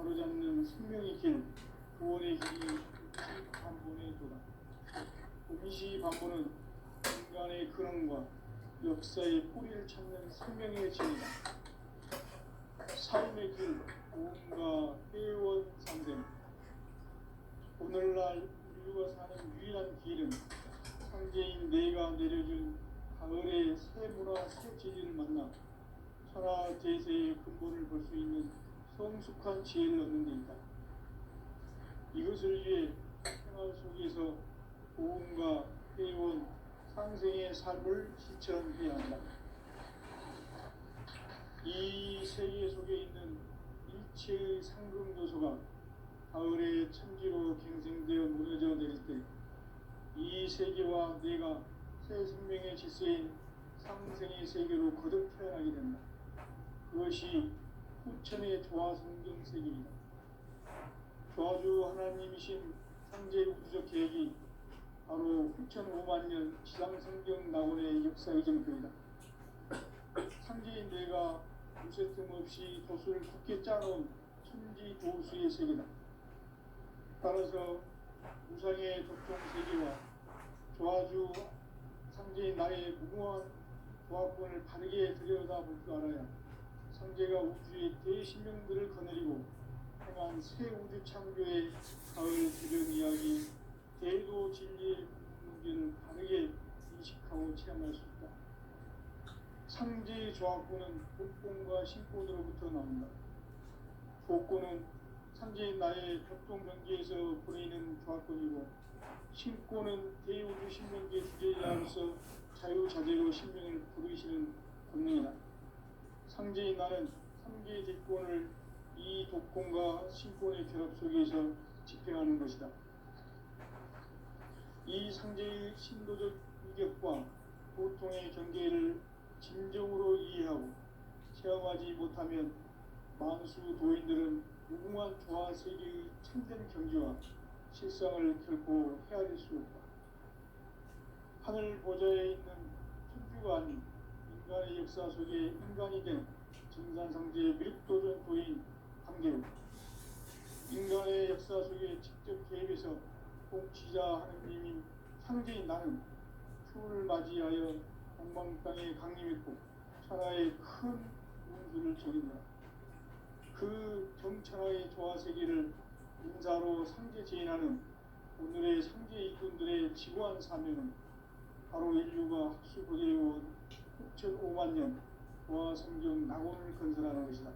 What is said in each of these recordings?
바로잡는 생명의 길, 구원의 길이 반본의 도다. 임시반본은 인간의 근원과 역사의 뿌리를 찾는 생명의 진이다. 삶의 길, 고음과 회원 상생. 오늘날 인류가 사는 유일한 길은 상제인 내가 내려준 가을의 새 문화 새 진리를 만나 천하 제세의 근본을 볼 수 있는 성숙한 지혜를 얻는 데이다. 이것을 위해 생활 속에서 고음과 회원 상생의 삶을 실천해야 한다. 이 세계 속에 있는 일체의 상금도서가 가을의 천지로 갱생되어 무너져 내릴 때 이 세계와 내가 새 생명의 질서인 상생의 세계로 거듭 태어나게 된다. 그것이 후천의 조화성경 세계이다. 조화주 하나님이신 상제 우주적 계획이 바로 후천 5만 년 지상성경 낙원의 역사의 정표이다. 상제인 내가 무쇠 틈 없이 도수를 굳게 짜놓은 천지 도수의 세계다. 따라서 우상의 독종 세계와 조화주 상제인 나의 무모한 조화권을 바르게 들여다볼 줄 알아야 상제가 우주의 대신명들을 거느리고 행한 새 우주 창조의 가을 주변 이야기, 대도 진리의 문제를 바르게 인식하고 체험할 수 있다. 상제의 조화권은 복권과 신권으로부터 나온다. 복권은 상제인 나의 격동 경계에서 보내는 조화권이고, 신권은 대우주 신명계 주제자로서 자유자재로 신명을 부르시는 권능이다. 상제인 나는 3개의 대권을 이 독권과 신권의 결합 속에서 집행하는 것이다. 이 상제의 신도적 위격과 고통의 경계를 진정으로 이해하고 체험하지 못하면 만수 도인들은 무궁한 조화 세계의 참된 경지와 실상을 결코 헤아릴 수 없다. 하늘 보좌에 있는 천주가 아닌 인간의 역사 속에 인간이 된 정산상제의 미륵도전 도인 강계로 인간의 역사 속에 직접 개입해서 통치자 하느님인 상제인 나는 추운을 맞이하여 동방땅에 강림했고 천하의 큰 운수를 적인다. 그 정천하의 조화세계를 인사로 상제 제인하는 오늘의 상제 일꾼들의 지고한 사명은 바로 인류가 학수고대해온 후천 5만 년 조화성경 낙원을 건설하는 것이다.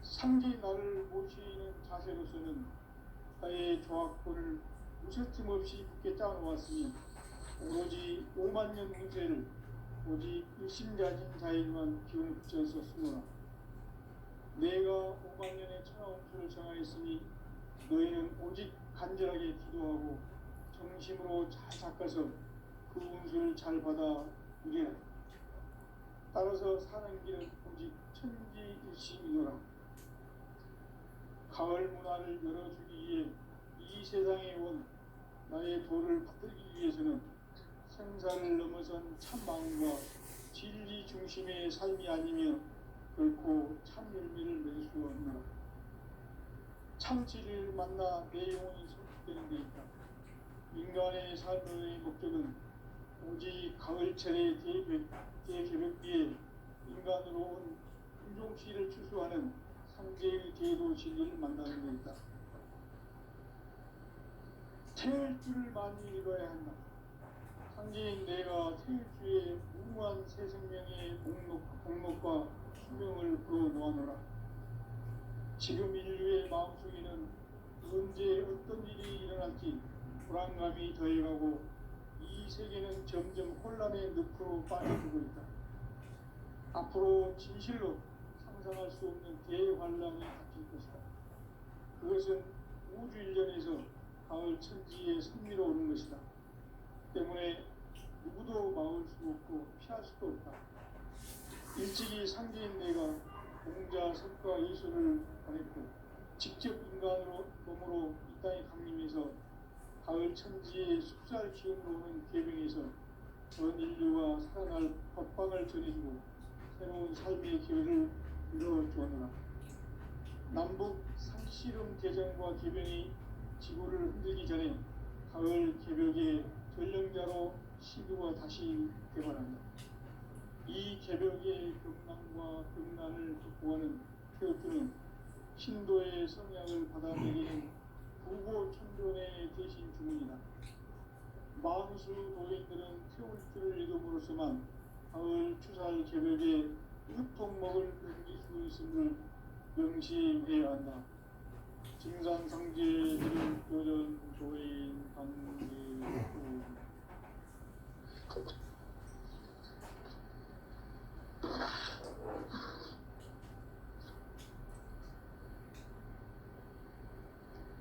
상제인 나를 모시는 자세로서는 나의 조화권을 무쇠틈 없이 굳게 짜놓았으니 오로지 5만 년 운세를 오직 일심자진 자에게만 기운을 붙여서 쓰노라. 내가 5만 년의 천하 운수를 정하였으니 너희는 오직 간절하게 기도하고 정심으로 잘 닦아서 그 운수를 잘 받아 누리라. 따라서 사는 길은 오직 천지일심이노라. 가을 문화를 열어주기 위해 이 세상에 온 나의 도를 받들기 위해서는 생사를 넘어선 참마음과 진리 중심의 삶이 아니면 결코 참 열매를 맺을 수가 없노라. 참 진리를 만나 내 영혼이 성숙되는 데 있다. 인간의 삶의 목적은 오직 가을철의 대개벽비에 인간으로 온 인종시를 추수하는 상제의 대도 진리를 만나는 데 있다. 태일 줄을 많이 읽어야 한다. 상제인 내가 태일주의 무궁한 새 생명의 목록과 수명을 불어놓아노라. 지금 인류의 마음속에는 언제 어떤 일이 일어날지 불안감이 더해가고 이 세계는 점점 혼란의 늪으로 빠져들고 있다. 앞으로 진실로 상상할 수 없는 대환란이 닥칠 것이다. 그것은 우주 일련에서 가을 천지의 선미로 오는 것이다. 때문에 누구도 막을 수 없고 피할 수도 없다. 일찍이 상제인 내가 공자, 석가, 예수를 보냈고 직접 인간으로 몸으로 이 땅에 강림해서 가을 천지의 숲살 기운으로 오는 계명에서 전 인류가 살아날 법방을 전해주고 새로운 삶의 기회를 이루어 주었노라. 남북 상씨름 대전과 개변이 지구를 흔들기 전에 가을 개벽의 전령자로 시두가 다시 개발한다. 이 개벽의 경남과 경난을 극복하는 태극기는 신도의 성향을 받아들이는 부고 천존의 대신 주문이다. 만수 도인들은 태울들을 이름으로서만 가을 추살 개벽에 유통먹을 넘길 수 있음을 명시해야 한다. 증산상제들은 도전 도인 관계로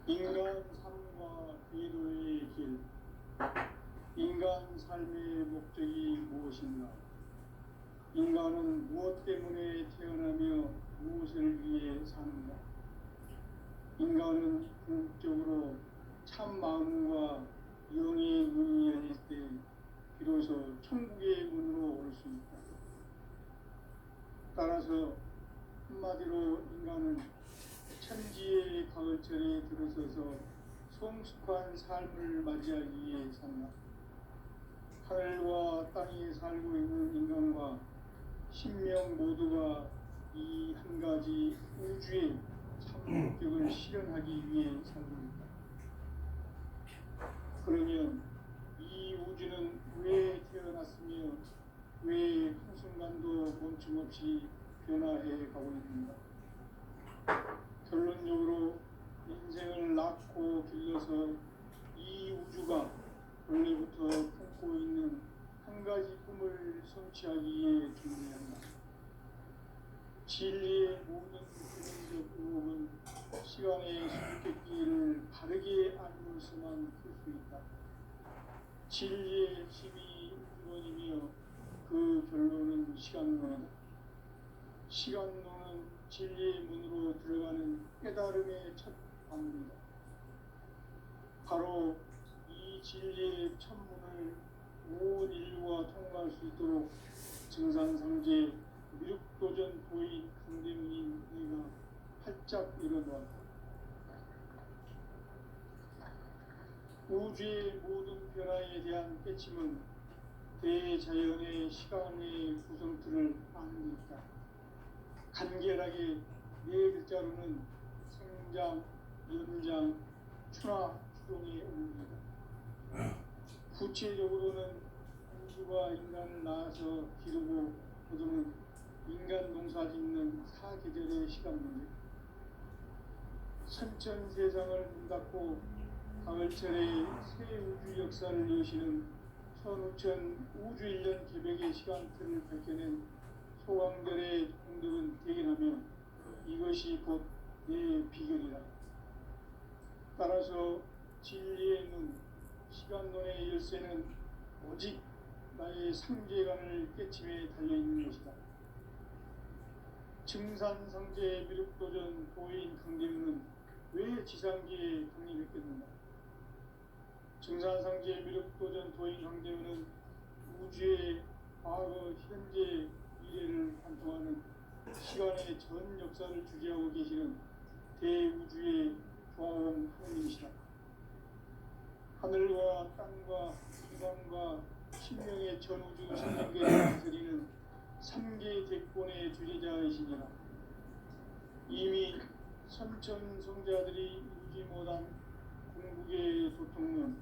인간 삶과 궤도의 길. 인간 삶의 목적이 무엇인가? 인간은 무엇 때문에 태어나며 무엇을 위해 사는가? 인간은 궁극적으로 참 마음과 영의 문이 열릴 때 비로소 천국의 문으로 올 수 있다. 따라서 한마디로 인간은 천지의 가을철에 들어서서 성숙한 삶을 맞이하기 위해 산다. 하늘과 땅에 살고 있는 인간과 신명 모두가 이 한 가지 우주의 참 목적을 실현하기 위해 살고 있다. 그러면 이 우주는 왜 태어났으며 왜 한순간도 멈춤없이 변화해 가고 있는가? 결론적으로 인생을 낳고 길러서 이 우주가 원래부터 품고 있는 한 가지 꿈을 성취하기 위해 준비한다. 진리의 모든 근원적 의혹은 시간의 수수께끼를 바르게 알면서만 풀 수 있다. 진리의 핵심이 우주론이며 그 결론은 시간론이다. 시간론은 진리의 문으로 들어가는 깨달음의 첫 방문이다. 바로 이 진리의 천문을 온 인류가 통과할 수 있도록 증산상제 미륵도전 도인 강대문인 내가 활짝 일어났다. 우주의 모든 변화에 대한 깨침은 대자연의 시간의 구성틀을 아는 것이다. 간결하게 네 글자로는 생장, 연장, 추나 추동의 의미이다. 구체적으로는 우주가 인간을 낳아서 기르고 거두는 인간 농사 짓는 사계절의 시간 문제. 선천 세상을 문 닫고 가을철의 새 우주 역사를 여시는 선우천 우주 1년 개벽의 시간틀을 밝혀낸 소강들의 공덕은 대견하며 이것이 곧 내 비결이다. 따라서 진리의 눈, 시간론의 열쇠는 오직 나의 상제관을 깨침에 달려있는 것이다. 증산상제 미륵도전 도인 강대문은 왜 지상계에 강림했겠는가? 증산상제 미륵도전 도인 강대문은 우주의 과거, 현재, 미래를 관통하는 시간의 전 역사를 주재하고 계시는 대우주의 조화원 하느님이시다. 하늘과 땅과 인간과 신명의 전우주 생명계를 다스리는 3개 대권의 주제자이시니라. 이미 선천성자들이 이루지 못한 궁극의 도통론,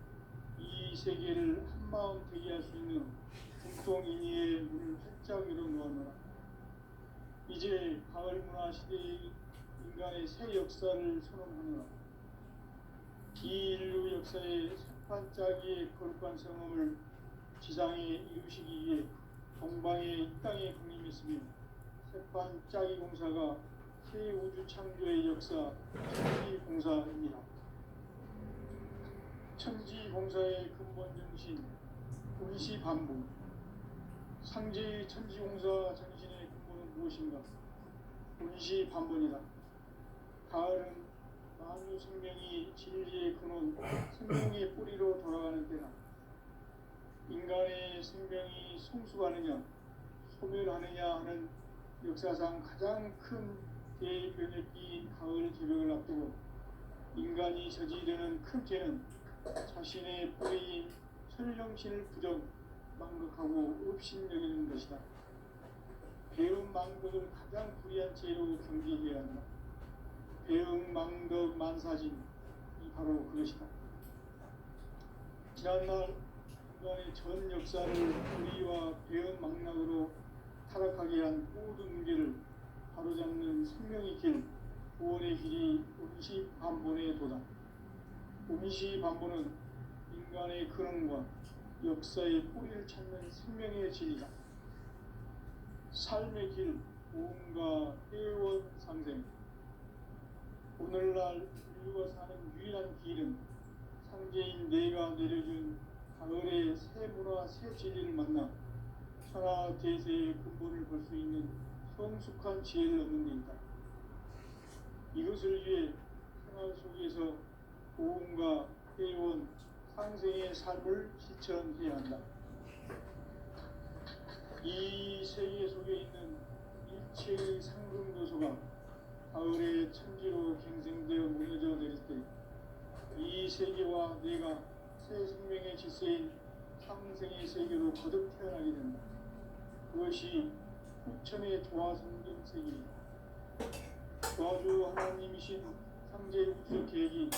이 세계를 한마음 되게 할 수 있는 공통인의의 문을 활짝 열어놓았노라. 이제 가을 문화 시대의 인간의 새 역사를 선언하노라. 이 인류 역사의 새판짜기의 거룩한 성험을 지상에 이루시기 위해 동방의 이 땅에 강림했으며 새판짜기 공사가 새 우주 창조의 역사 천지공사입니다. 천지공사의 근본 정신 운시반복. 상제의 천지공사 정신의 근본은 무엇인가? 운시반복이다. 가을은 만유 생명이 진리의 근원, 생명의 뿌리로 돌아가는 때다. 인간의 생명이 성숙하느냐, 소멸하느냐 하는 역사상 가장 큰 대변혁기인 가을 개벽을 앞두고 인간이 저지르는 큰 죄는 자신의 뿌리인 천령신을 부정 망각하고 업신여기는 것이다. 배은망덕을 가장 불의한 죄로 경계해야 한다. 배은망덕 만사진이 바로 그것이다. 지난날 인간의 전 역사를 불의와 배은망락으로 타락하게 한 모든 문제를 바로잡는 생명의 길, 구원의 길이 음시반본의 도다. 음시반본은 인간의 근원과 역사의 뿌리를 찾는 생명의 진리다. 삶의 길, 무언가 회원 상생. 오늘날 인류가 사는 유일한 길은 상제인 내가 내려준 가을의 새 문화, 새 진리를 만나 천하 대세의 근본을 볼 수 있는 성숙한 지혜를 얻는 데 있다. 이것을 위해 생활 속에서 무언가 회원 상생의 삶을 실천해야 한다. 이 세계 속에 있는 일체의 상승 요소가 가을의 천지로 갱생되어 무너져 내릴 때 이 세계와 내가 새 생명의 질서인 상생의 세계로 거듭 태어나게 된다. 그것이 후천의 조화성경 세계이다. 조화주 하나님이신 상제 우주 계획이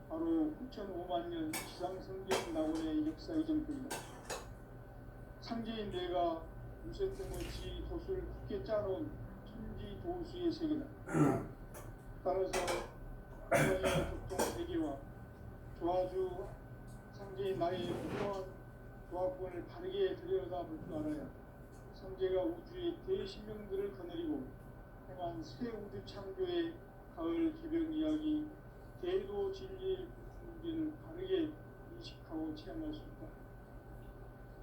바로 후천 5만 년 지상성경 낙원의 역사의 전부이다. 상제인 내가 무쇠 틈없이 도수를 굳게 짜놓은 천지 도수의 세계다. 따라서 하나님의 교통 세계와 조화주 상제인 나의 무한 조화권을 바르게 들여다볼 줄 알아야 상제가 우주의 대신명들을 거느리고 행한 새 우주 창조의 가을 개벽 이야기 대도 진리의 문제를 바르게 인식하고 체험할 수 있다.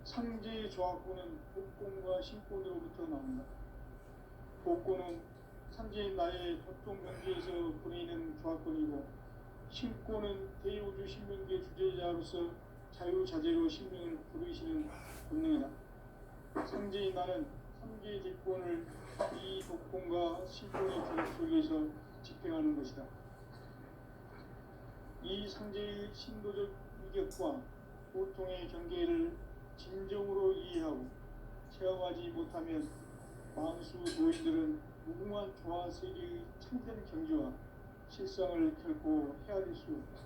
상제의 조화권은 복권과 신권으로부터 나온다. 복권은 상제인 나의 보통 경지에서 보내는 조화권이고 신권은 대우주 신명계 주제자로서 자유자재로 신명을 부르시는 본능이다. 상제인 나는 상제의 직권을 이 복권과 신권의 교육 속에서 집행하는 것이다. 이 상제의 신도적 위격과 보통의 경계를 진정으로 이해하고 체험하지 못하면 만수 노인들은 무궁한 조화 세계의 참된 경지와 실상을 결코 헤아릴 수 없다.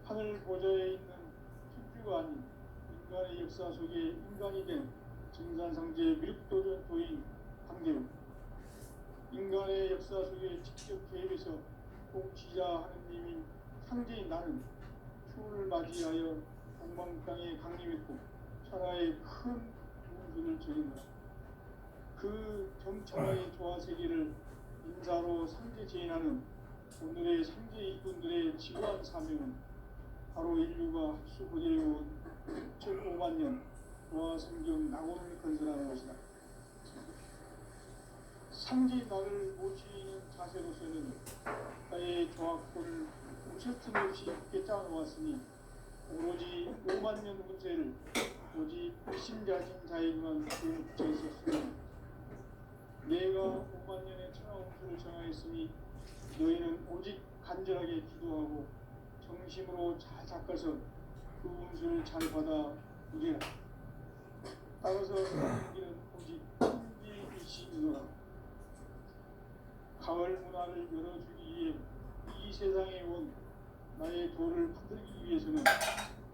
하늘 보좌에 있는 천주가 아닌 인간의 역사 속에 인간이 된 증산상제의 밀도전도인 강대우. 인간의 역사 속에 직접 개입해서 통치자 하느님인 상제인 나는 추운을 맞이하여 동방 땅에 강림했고 천하의 큰 문수를 저린다. 그 정천하의 조화 세계를 인사로 상제 제인하는 오늘의 상제 이꾼들의 지구한 사명은 바로 인류가 합수보내온 6,5만 년 조화 성경 낙원을 건설하는 것이다. 상제 나를 모시는 자세로서는 나의 조화권을 무쇠틈 없이 굳게 짜놓았으니 오로지 5만 년 운세를 오직 불신자진 자에게만 붙여 있었으니 내가 5만 년의 천하 운수를 정하였으니 너희는 오직 간절하게 기도하고 정심으로 잘 닦아서 그 운수를 잘 받아 누리라. 따라서 가는 길은 오직 천지이시니라. 가을 문화를 열어주기 위해 이 세상에 온 나의 도를 붙들기 위해서는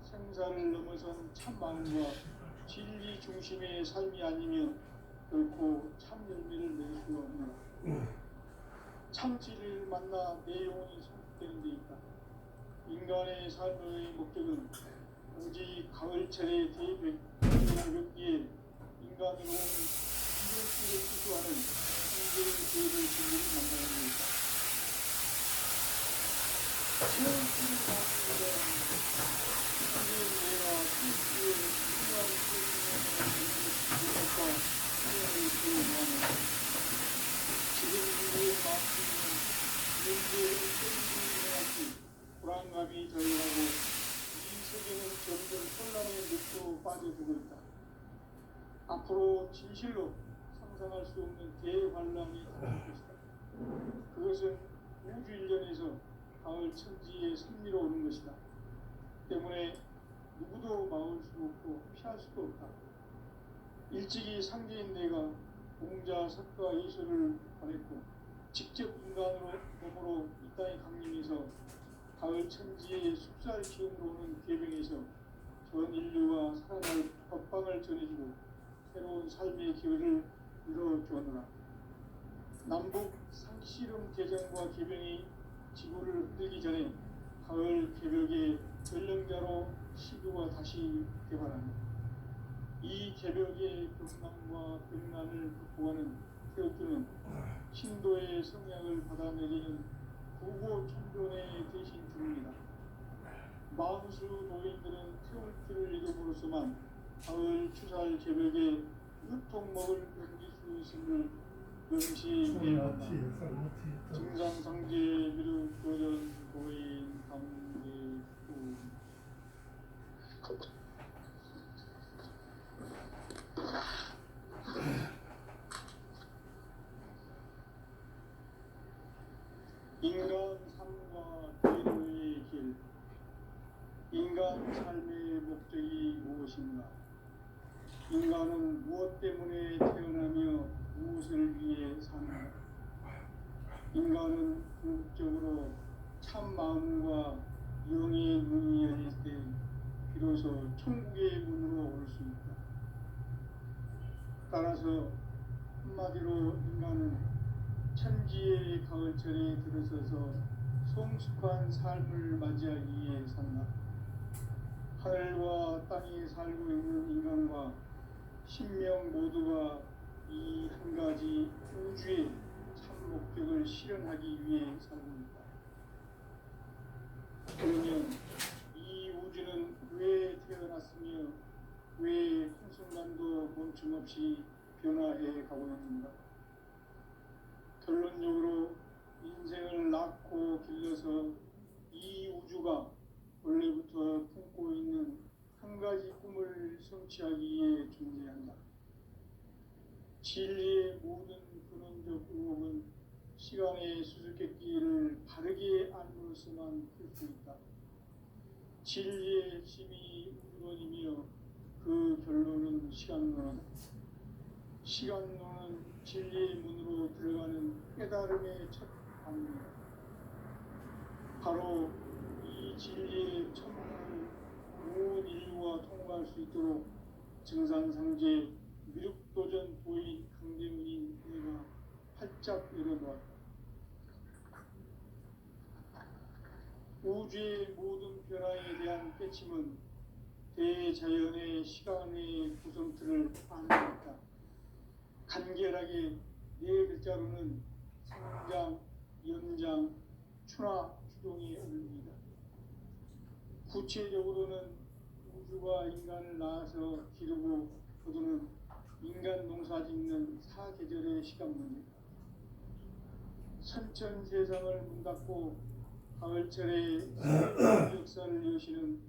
생사를 넘어선 참 마음과 진리 중심의 삶이 아니면 결코 참 열매를 낼 수가 없노라. 참 진리를 만나 내 영혼이 성숙되는 데 있다. 인간의 삶의 목적은 오직 가을철의 대백기에 인간으로 온 신경질을 추구하는 신경의 계획을 진리를 만나는 데 있다. 처음 진리를 만나는 것은 신경의 내가 신수의 중요한 것과 시간을 기억하는 지금 우리의 마음속에는 문제의 끈질김같이 불안감이 저해하고 이 세계는 점점 혼란의 늪으로 빠져들고 있다. 앞으로 진실로 상상할 수 없는 대환란이 닥칠 것이다. 그것은 우주 일련에서 가을 천지의 섭리로 오는 것이다. 때문에 누구도 막을 수 없고 피할 수도 없다. 일찍이 상대인 내가 공자, 석가, 예수를 보냈고 직접 인간으로 몸으로 이 땅에 강림해서 가을 천지의 숲살 기운으로 오는 계명에서 전 인류와 살아날 법방을 전해주고 새로운 삶의 기회를 이뤄주었노라. 남북 상씨름 대전과 계명이 지구를 흔들기 전에 가을 개벽의 전령자로 시교가 다시 개발한다. 이 개벽의 경남과 백난을 극복하는 태극기는 신도의 성향을 받아내리는 구고 천존의 대신 중입니다. 마우수 노인들은 태울기를 이름으로서만 가을 추살 개벽에 유통 먹을 넘길 수 있음을 명시해야 한다. 증상상제 미륵 도전 고인 강제후 인간 삶과 대로의 길. 인간 삶의 목적이 무엇인가? 인간은 무엇 때문에 태어나며 무엇을 위해 사는가? 인간은 궁극적으로 참 마음과 영의 눈이 열릴 때 비로소 천국의 문으로 올 수 있다. 따라서 한마디로 인간은 천지의 가을철에 들어서서 성숙한 삶을 맞이하기 위해 산다. 하늘과 땅에 살고 있는 인간과 신명 모두가 이 한 가지 우주의 참 목적을 실현하기 위해 살고 있다. 그러면 이 우주는 왜 태어났으며 왜 한순간도 멈춤없이 변화해 가고 있는가? 결론적으로 인생을 낳고 길러서 이 우주가 원래부터 품고 있는 한 가지 꿈을 성취하기 위해 존재한다. 진리의 모든 근원적 의혹은 시간의 수수께끼를 바르게 알므로서만 풀 수 있다. 진리의 핵심이 우주론이며 그 결론은 시간론이다. 시간론은 진리의 문으로 들어가는 깨달음의 첫 방문이다. 바로 이 진리의 첫 문을 온 인류가 통과할 수 있도록 증산상제 미륵도전 도인 강대문인 내가 활짝 열어놓았다. 우주의 모든 변화에 대한 깨침은 대자연의 시간의 구성틀을 안내했다. 간결하게 네 글자로는 성장, 연장, 추나, 추동의 의미이다. 구체적으로는 우주가 인간을 낳아서 기르고 거두는 인간 농사 짓는 사계절의 시간 문제다. 선천 세상을 문 닫고 가을철에 역사를 여시는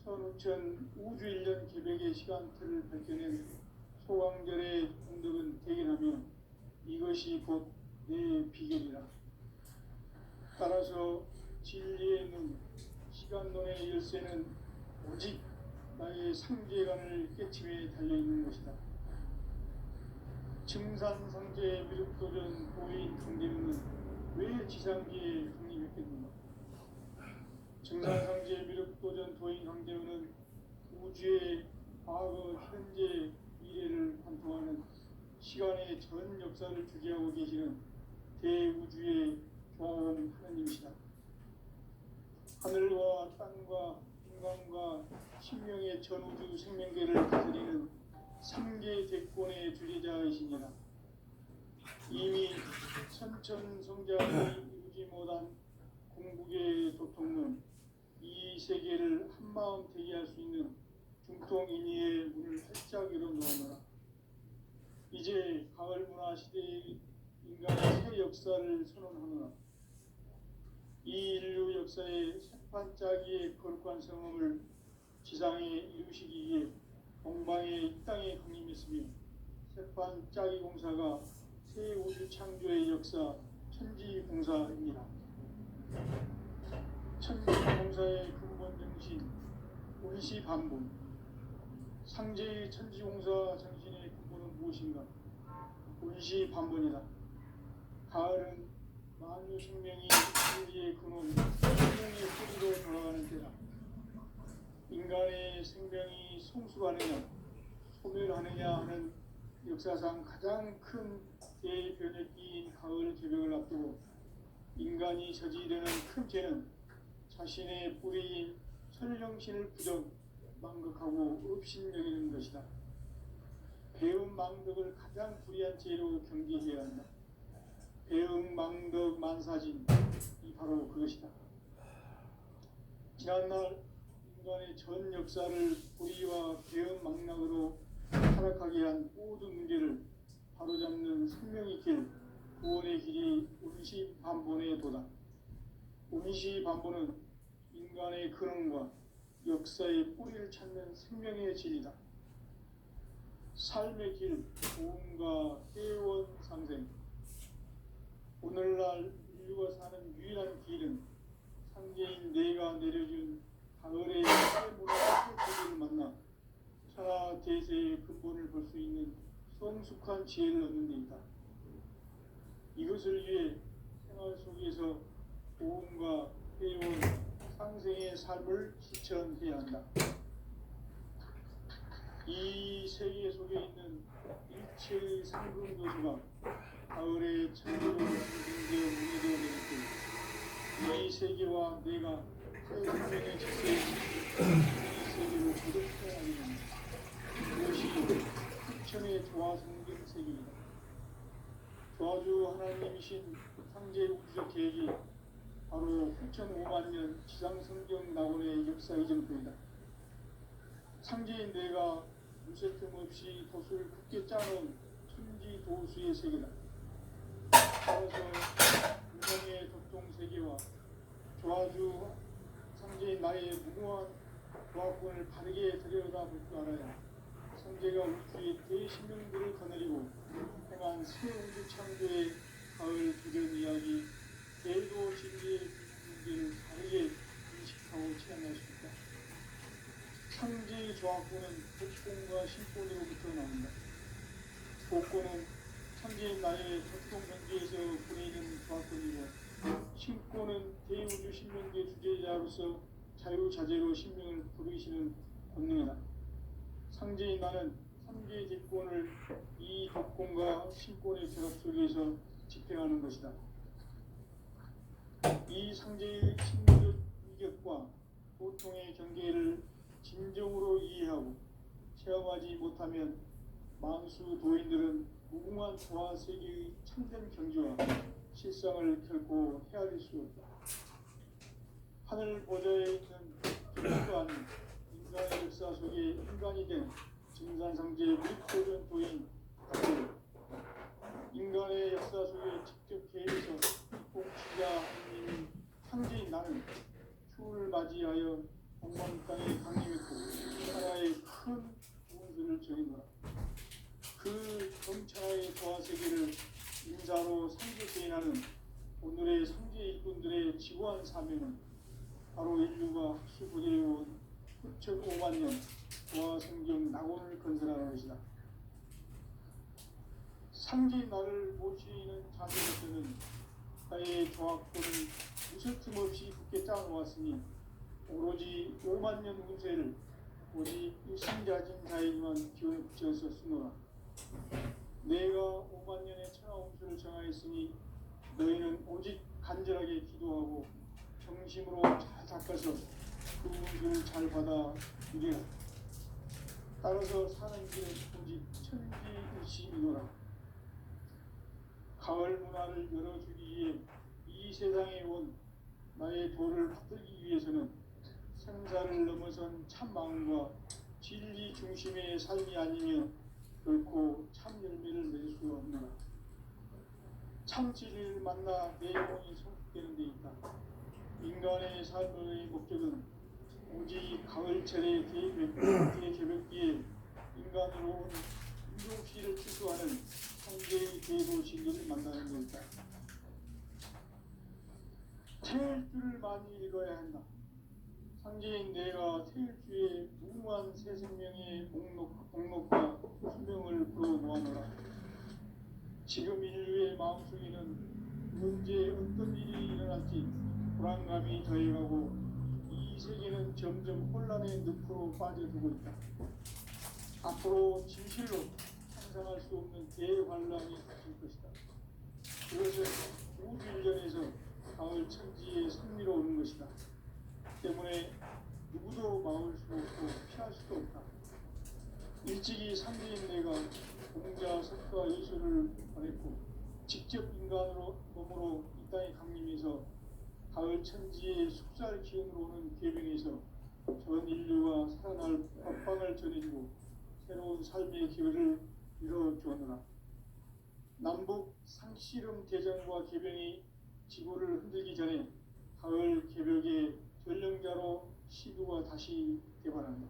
선우천 우주일년 개벽의 시간틀을 밝혀낸 소강절의 공덕은 대견하며 이것이 곧 내 비결이라. 따라서 진리의 눈, 시간론의 열쇠는 오직 나의 상제관을 깨침에 달려있는 것이다. 증산상제 미륵도전 도인 강대문은 왜 지상기에 강림했겠는가? 증산상제 미륵도전 도인 강대문은 우주의 과거, 현재, 미래를 관통하는 시간의 전 역사를 주재하고 계시는 대우주의 조화원 하나님이시다. 하늘과 땅과 인간과 신명의 전우주 생명계를 다스리는 3계 대권의 주재자이시니라. 이미 천천성자의 이루지 못한 궁극의 도통론, 이 세계를 한마음 대기할 수 있는 중통인의의 문을 활짝 열어놓으노라. 이제 가을 문화 시대의 인간의 새 역사를 선언하노라. 이 인류 역사의 새판짜기의 거룩한 성험을 지상에 이루시기 위해 동방의 이 땅에 강림했으며 새판짜기 공사가 새 우주 창조의 역사 천지공사입니다. 천지공사의 근본 정신, 원시반본. 상제의 천지공사 정신의 근본은 무엇인가? 원시반본이다. 가을은 만유 생명이 진리의 근원, 생명의 뿌리로 돌아가는 때다. 인간의 생명이 성숙하느냐, 소멸하느냐 하는 역사상 가장 큰 대변혁기인 가을 개벽을 앞두고 인간이 저지르는 큰 죄는 자신의 뿌리인 설령신을 부정, 망극하고 업신여기는 것이다. 배음 망덕을 가장 불의한 죄로 경계해야 한다. 배음 망덕 만사진이 바로 그것이다. 지난날 인간의 전 역사를 불의와 배음 망락으로 타락하게 한 모든 문제를 바로잡는 생명의 길, 구원의 길이 원시반본의 도다. 원시반본은 인간의 근원과 역사의 뿌리를 찾는 생명의 진리다. 삶의 길, 도움과 회원 상생. 오늘날 인류가 사는 유일한 길은 상제인 내가 내려준 가을의 문화의 세계를 만나 천하 대세의 근본을 볼 수 있는 성숙한 지혜를 얻는 데 있다. 이것을 위해 생활 속에서 도움과 회원, 상생의 삶을 실천해야 한다. 이 세계 속에 있는 일체의 상근도수가 가을의 천지로 진정되어 문이 되어내릴 때 이 세계와 내가 새 생명의 질서에 이 세계를 거듭해야 하는 그것이 흑천의 조화성경 세계이다. 조화주 하나님이신 상제 우주적 계획이 바로 9,500년 지상성경 낙원의 역사 이정표이다. 상제인 내가 무쇠 틈 없이 돛을 굳게 짜놓은 천지도수의 세계다. 따라서 인간의 덕종 세계와 조화주 상제인 나의 무모한 조화권을 바르게 들여다볼 줄 알아야 상제가 우주의 대신명들을 거느리고 행한 새 우주 창조의 가을 기존 이야기, 대도 진리의 문제를 바르게 인식하고 체험할 수 있다. 상제의 조화권은 복권과 신권으로부터 나온다. 복권은 상제인 나의 덕종 경계에서 보내는 조화권이고, 신권은 대우주 신명계 주제자로서 자유자재로 신명을 부르시는 권능이다. 상제인 나는 3개의 뒷권을 이 덕권과 신권의 결합 속에서 집행하는 것이다. 이 상제의 심리적 위격과 고통의 경계를 진정으로 이해하고 체험하지 못하면 만수 도인들은 무궁한 조화 세계의 참된 경지와 실상을 결코 헤아릴 수 없다. 하늘 보좌에 있는 누구도 아닌 인간의 역사 속에 인간이 된 증산상제의 물도전 도인 인간의 역사 속에 직접 개입해서 공치자 하나님인 상제인 나는 추운을 맞이하여 엉망 땅에 강림했고 하나의 큰 구원수를 전해노라. 그 경천하의 조화세계를 인사로 상제대인하는 오늘의 상제 일꾼들의 지구한 사명은 바로 인류가 학수부대해온 9,500년 조화성경 낙원을 건설하는 것이다. 상제인 나를 모시는 자들로서는 나의 조화권을 무슨 틈 없이 굳게 짜놓았으니 오로지 5만 년 운세를 오직 일신자진자에게만 기원에 붙여서 쓰노라. 내가 5만 년의 천하 운수를 정하였으니 너희는 오직 간절하게 기도하고 정심으로 잘 닦아서 그 운수를 잘 받아 누리라. 따라서 사는 길은 오직 천지일심이노라. 가을 문화를 열어주기 위해 이 세상에 온 나의 도를 받들기 위해서는 생사를 넘어선 참 마음과 진리 중심의 삶이 아니면 결코 참 열매를 맺을 수 없노라. 참 진리를 만나 내 영혼이 성숙되는 데 있다. 인간의 삶의 목적은 오직 가을철의 대개벽기에 인간으로 온 인종씨를 추수하는 상제의 대도 진리를 만나는 것이다. 태일주를 많이 읽어야 한다. 상제인 내가 태일주의 무궁한 새 생명의 목록과 수명을 불어놓아노라. 지금 인류의 마음속에는 언제 어떤 일이 일어날지 불안감이 더해가고 이 세계는 점점 혼란의 늪으로 빠져들고 있다. 앞으로 진실로 상상할 수 없는 대환란이 닥칠 것이다. 그것은 우주일전에서 가을 천지의 승리로 오는 것이다. 때문에 누구도 막을 수 없고 피할 수도 없다. 일찍이 상제인 내가 공자, 석가, 예수를 보냈고 직접 인간으로 몸으로 이 땅에 강림해서 가을 천지의 숙살 기운으로 오는 계명에서 전 인류가 살아날 법방을 전해주고 새로운 삶의 기회를 이뤄주었노라. 남북 상씨름 대전과 계병이 지구를 흔들기 전에 가을 개벽의 전령자로 시두가 다시 개발한다.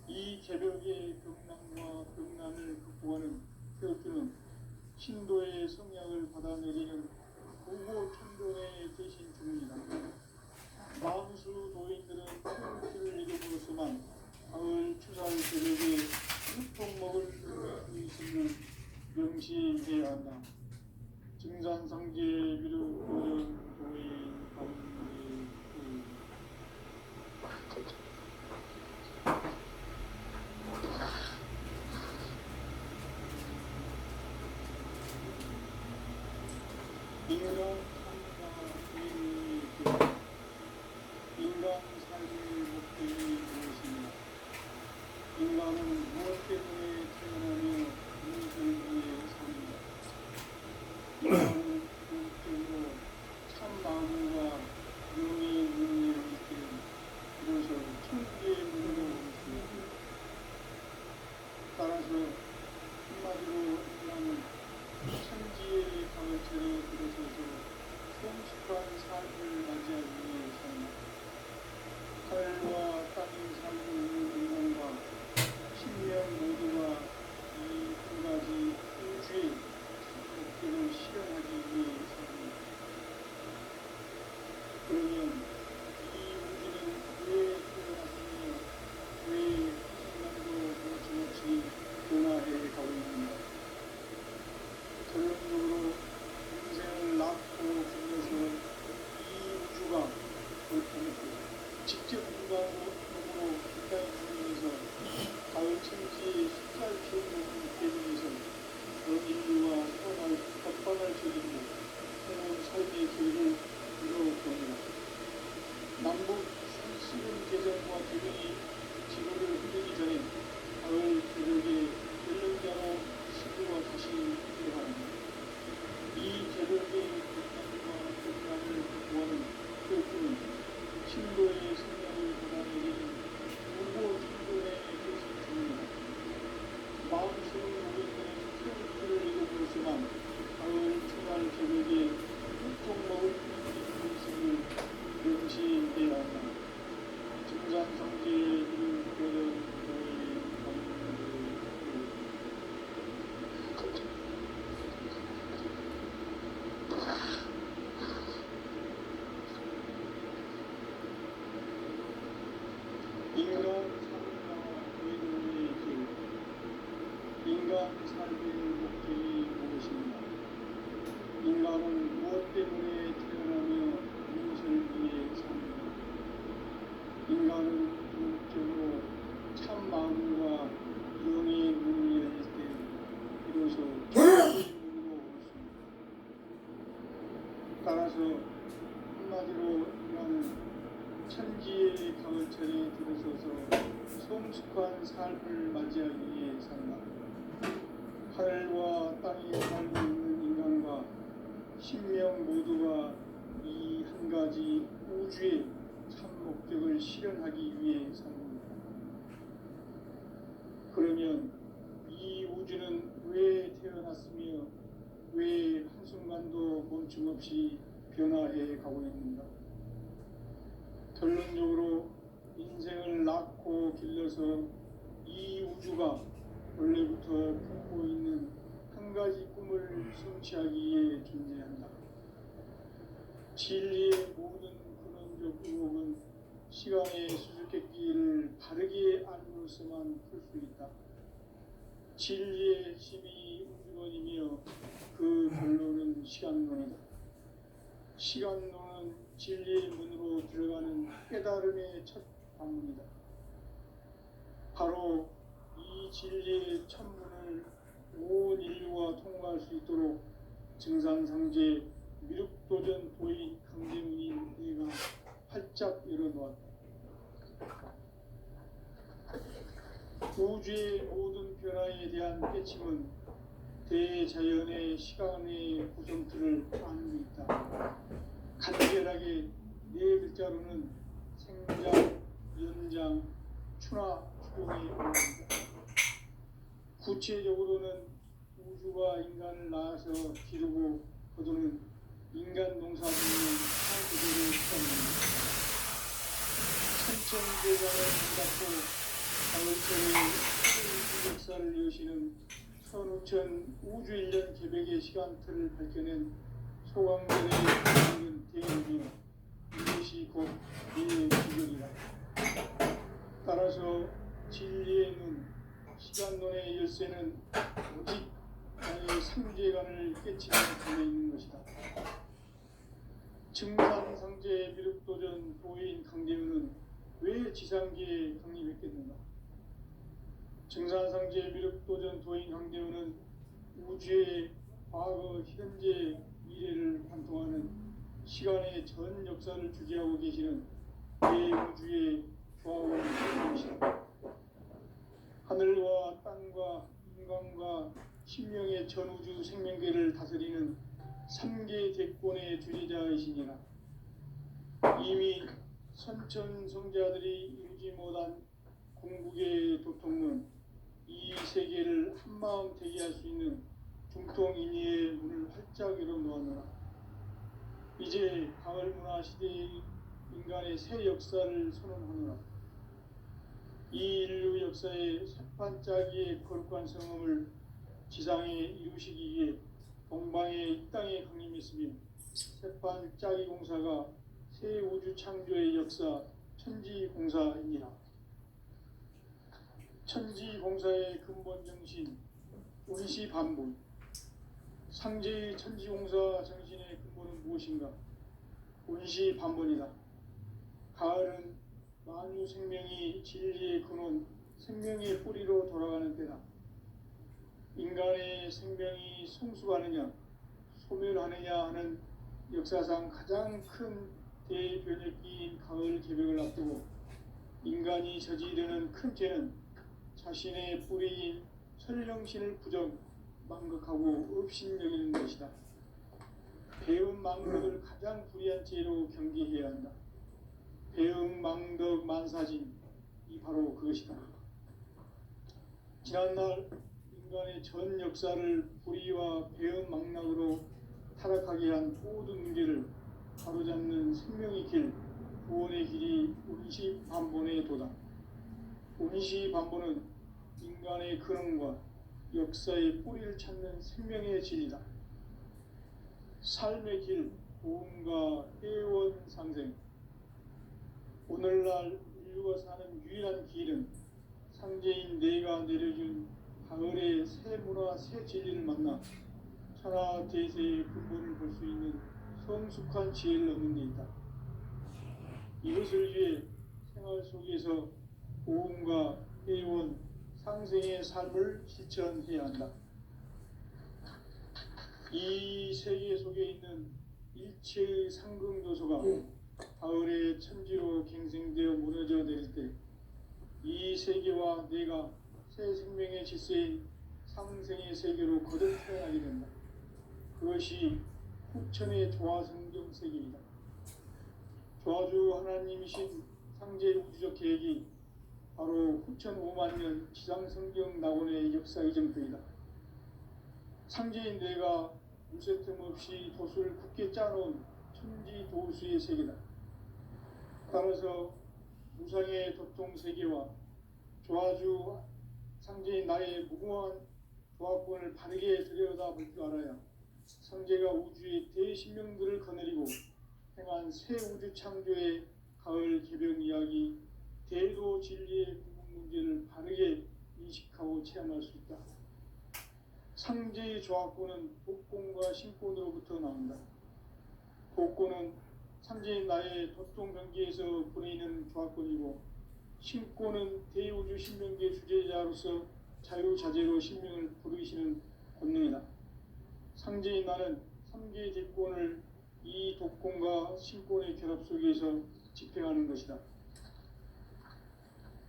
이 개벽의 병난과 병난을 극복하는 태극주는 신도의 성향을 받아내리는 구고 천존의 대신 주문이다. 마음수 도인들은 태극주를 이름으로서만 가을 추살 개벽의 흙통 먹을 의식을 명시해야 한다. 증산상계 미륵 도전 도인 가운데 인간 삶의 목적이 무엇이냐? 인간은 무엇 때문에 태어나며 무엇을 위해 삽니다. 인간은 궁극적으로 참 마음과 영의 능력을 있게 비로소 천국의 문으로 올 수 있습니다. 따라서 한마디로 인간은 천지의 가을철에 들어서서 성숙한 삶을 맞이하기 위해 삽니다. 하늘과 땅이 살고 있는 인간과 신명 모두가 이 한 가지 우주의 목적을 실현하기 위해 삽니다. 그러면 이 우주는 왜 태어났으며 왜 한순간도 거침없이 변화해 가고 있는가? 결론적으로 인생을 낳고 길러서 이 우주가 옳다고 직접 인간으로 몸으로 이 땅에 주면서 가을 천지의 숫살 기운을 계속해서 전 인류와 살아날 법방을 저지르고 새로운 삶의 길을 이뤄봅니다. 남북 상씨름 개정과 개명이 지구를 흔들기 전에 가을 개벽의 전령자로 시구가 다시 개발합니다. 이 개벽의 극단과 극단을 극복하는 태극주는 신도의 성령을 받아내리는 무고 천존의 대신 주문이다. 마음속을 모르는 태극주를 이름으로서만 가을 초날 개벽의 흙통 먹을 의식을 명시해야 한다. 증산성지의 이름 교전 도의 인간 삶과 의도의 길. 인간 삶의 목적이 무엇인가? 인간은 무엇 때문에 태어나며 무엇을 위해 삽니다. 인간은 궁극적으로 참 마음과 영의 눈을 열릴 때 비로소 천국의 문으로 올 수 있다. 따라서 한마디로 인간은 천지의 가을철에 들어서서 성숙한 삶을 맞이하기 위해 산다. 하늘과 땅에 살고 있는 인간과 신명 모두가 이 한 가지 우주의 참 목적을 실현하기 위해 삽니다. 그러면 이 우주는 왜 태어났으며 왜 한순간도 멈춤 없이 변화해 가고 있는가? 결론적으로 인생을 낳고 길러서 이 우주가 원래부터 품고 있는 한 가지 꿈을 성취하기 위해 존재한다. 진리의 모든 근원적 의혹은 시간의 수수께끼를 바르게 알므로서만 풀 수 있다. 진리의 핵심이 우주론이며 그 결론은 시간론이다. 시간론은 진리의 문으로 들어가는 깨달음의 첫 방문이다. 바로 이 진리의 천문을 온 인류가 통과할 수 있도록 증산상제 미륵도전 도인 강제문인 내가 활짝 열어놓았다. 우주의 모든 변화에 대한 깨침은 대자연의 시간의 구성틀을 아는 데 있다. 간결하게 네 글자로는 생장, 연장, 추나 추동이 어울린다. 구체적으로는 우주가 인간을 낳아서 기르고 거두는 인간 농사짓는 사구조를 시작합니다. 천천대장을 닫고 가을철의 역사를 여시는 선우천 우주일년 계백의 시간틀을 밝혀낸 소강전의 대행이며 이것이 곧 이 기적이다. 따라서 진리의 눈, 시간론의 열쇠는 오직 나의 상제관을 깨치는 점에 있는 것이다. 증산상제 미륵도전 도인 강대우는 왜 지상계에 강림했겠는가? 증산상제 미륵도전 도인 강대우는 우주의 과거, 현재, 미래를 관통하는 시간의 전 역사를 주재하고 계시는 대우주의 조화원인 것이다. 하늘과 땅과 인간과 신명의 전우주 생명계를 다스리는 3계 대권의 주재자이시니라. 이미 선천성자들이 이루지 못한 궁극의 도통론, 이 세계를 한마음 되게 할 수 있는 중통인의의 문을 활짝 열어놓았노라. 이제 가을문화 시대의 인간의 새 역사를 선언하노라. 이 인류 역사의 새판짜기의 거룩한 성험을 지상에 이루시기 위해 동방의 이 땅에 강림했으며 새판짜기 공사가 새 우주 창조의 역사 천지공사이니라. 천지공사의 근본 정신 운시반복. 상제의 천지공사 정신의 근본은 무엇인가? 운시반복이다. 가을은 만유 생명이 진리의 근원, 생명의 뿌리로 돌아가는 때다. 인간의 생명이 성숙하느냐, 소멸하느냐 하는 역사상 가장 큰 대변혁기인 가을 개벽을 앞두고 인간이 저지르는 큰 죄는 자신의 뿌리인 설령신을 부정, 망극하고 업신여기는 것이다. 배움 망덕을 가장 불의한 죄로 경계해야 한다. 배움 망덕 만사진, 이 바로 그것이다. 지난날 인간의 전 역사를 불의와 배움 망락으로 타락하게 한 모든 문제를 바로잡는 생명의 길, 구원의 길이 운시반본의 도다. 운시반본은 인간의 근원과 역사의 뿌리를 찾는 생명의 진리다. 삶의 길, 고음과 회원 상생. 오늘날 인류가 사는 유일한 길은 상제인 내가 내려준 가을의 새 문화, 새 진리를 만나 천하 대세의 근본을 볼 수 있는 성숙한 지혜를 얻는 데 있다. 이것을 위해 생활 속에서 고음과 회원, 상생의 삶을 실천해야 한다. 이 세계 속에 있는 일체의 상승요소가 가을의 천지로 갱생되어 무너져 내릴 때 이 세계와 내가 새 생명의 질서인 상생의 세계로 거듭 태어나게 된다. 그것이 후천의 조화성경 세계이다. 조화주 하나님이신 상제 우주적 계획이 바로 후천 5만 년 지상성경 낙원의 역사 이정표이다. 상제인 내가 물새 틈 없이 도수를 굳게 짜놓은 천지 도수의 세계다. 따라서 무상의 도통 세계와 조화주 상제인 나의 무궁한 조화권을 바르게 들여다볼 줄 알아야 상제가 우주의 대신명들을 거느리고 위한 새 우주 창조의 가을 개벽 이야기, 대도 진리의 구분 문제를 바르게 인식하고 체험할 수 있다. 상제의 조합구는 독공과 신권으로부터 나온다. 독고는 상제인 나의 도통 경계에서 보내는 조합권이고, 신권은 대우주 신명계 주제자로서 자유자재로 신명을 부르시는 권능이다. 상제인 나는 삼계의 대권을 이 독권과 신권의 결합 속에서 집행하는 것이다.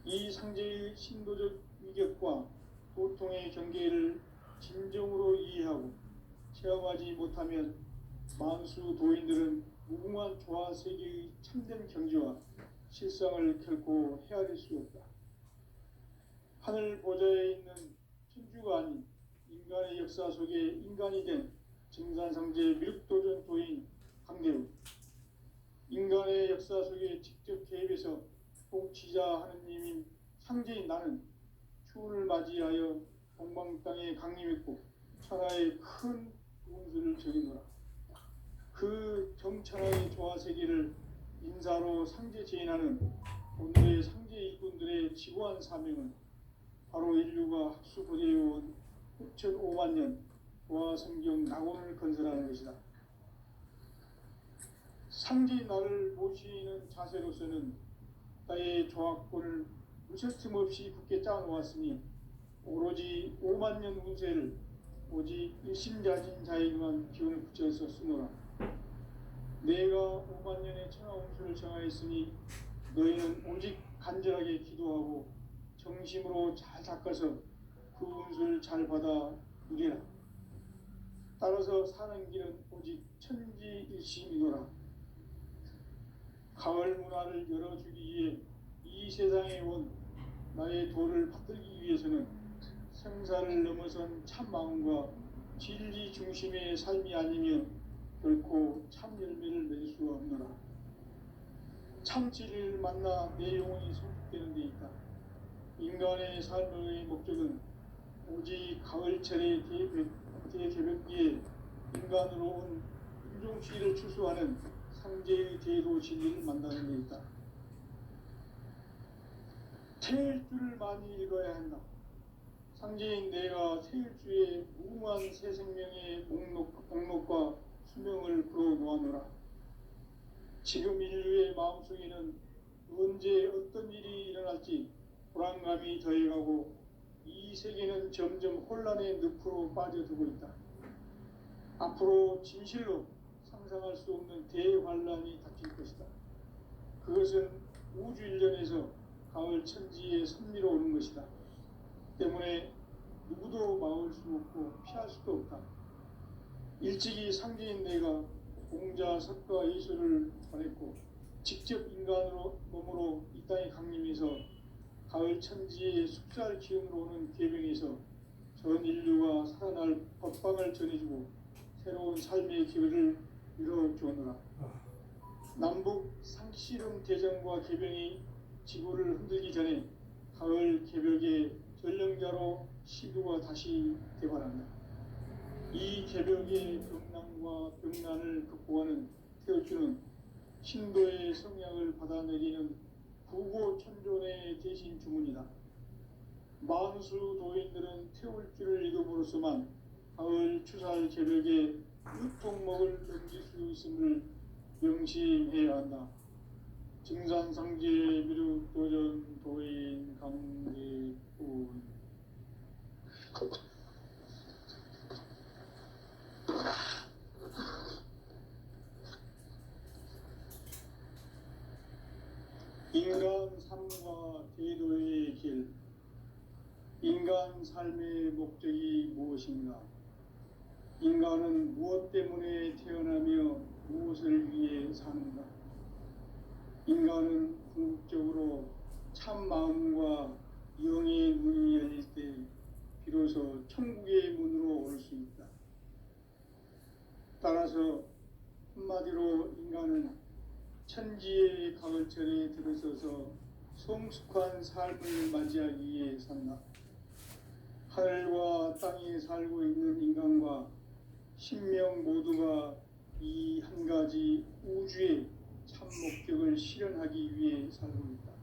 이 상제의 신도적 위격과 도통의 경계를 진정으로 이해하고 체험하지 못하면 만수 도인들은 무궁한 조화 세계의 참된 경지와 실상을 결코 헤아릴 수 없다. 하늘 보좌에 있는 천주가 아닌 인간의 역사 속에 인간이 된 증산상제 미륵도전 도인 강대우, 인간의 역사 속에 직접 개입해서 통치자 하느님인 상제인 나는 추운을 맞이하여 동방 땅에 강림했고 천하의 큰 운수를 적이노라. 그 정천하의 조화세계를 인사로 상제 제인하는 오늘의 상제 일꾼들의 지고한 사명은 바로 인류가 학수고대해온 6,500만 년 조화성경 낙원을 건설하는 것이다. 상제인 나를 모시는 자세로서는 나의 조합권을 무쇠틈 없이 굳게 짜놓았으니 오로지 5만 년 운세를 오직 일심자진 자에게만 기운을 붙여서 쓰노라. 내가 5만 년의 천하 운수를 정하였으니 너희는 오직 간절하게 기도하고 정심으로 잘 닦아서 그 운수를 잘 받아 누리라. 따라서 사는 길은 오직 천지일심이노라. 가을 문화를 열어주기 위해 이 세상에 온 나의 도를 받들기 위해서는 생사를 넘어선 참 마음과 진리 중심의 삶이 아니면 결코 참 열매를 낼 수 없노라. 참 진리를 만나 내 영혼이 성숙되는 데 있다. 인간의 삶의 목적은 오직 가을철의 대개벽기에 인간으로 온 인종주의를 추수하는 상제의 대도 진리를 만나는 데 있다. 태일주를 많이 읽어야 한다. 상제인 내가 태일주의 무궁한 새 생명의 목록과 수명을 풀어놓아노라. 지금 인류의 마음속에는 언제 어떤 일이 일어날지 불안감이 더해가고 이 세계는 점점 혼란의 늪으로 빠져들고 있다. 앞으로 진실로 상상할 수 없는 대환란이 닥칠 것이다. 그것은 우주 일련에서 가을 천지의 섭리로 오는 것이다. 때문에 누구도 막을 수 없고 피할 수도 없다. 일찍이 상제인 내가 공자, 석가, 예수를 보냈고 직접 인간으로 몸으로 이 땅에 강림해서 가을 천지의 숫살 기운으로 오는 계명에서 전 인류가 살아날 법방을 전해주고 새로운 삶의 기회를 이뤄주었노라. 남북 상씨름 대전과 개병이 지구를 흔들기 전에 가을 개벽의 전령자로 시두가 다시 대발한다. 이 개벽의 병난과 병난을 극복하는 태울주는 신도의 성향을 받아내리는 구고천존의 대신 주문이다. 만수 도인들은 태울주를 읽음으로써만 가을 추살 개벽의 유통목을 넘길 수 있음을 명심해야 한다. 증산상제 미륵도전 도인 강제군. 인간 삶과 대도의 길. 인간 삶의 목적이 무엇인가? 인간은 무엇 때문에 태어나며 무엇을 위해 사는가? 인간은 궁극적으로 참 마음과 영의 문이 열릴 때 비로소 천국의 문으로 올 수 있다. 따라서 한마디로 인간은 천지의 가을철에 들어서서 성숙한 삶을 맞이하기 위해 산다. 하늘과 땅에 살고 있는 인간과 신명 모두가 이 한 가지 우주의 목적을 실현하기 위해 살고 있다.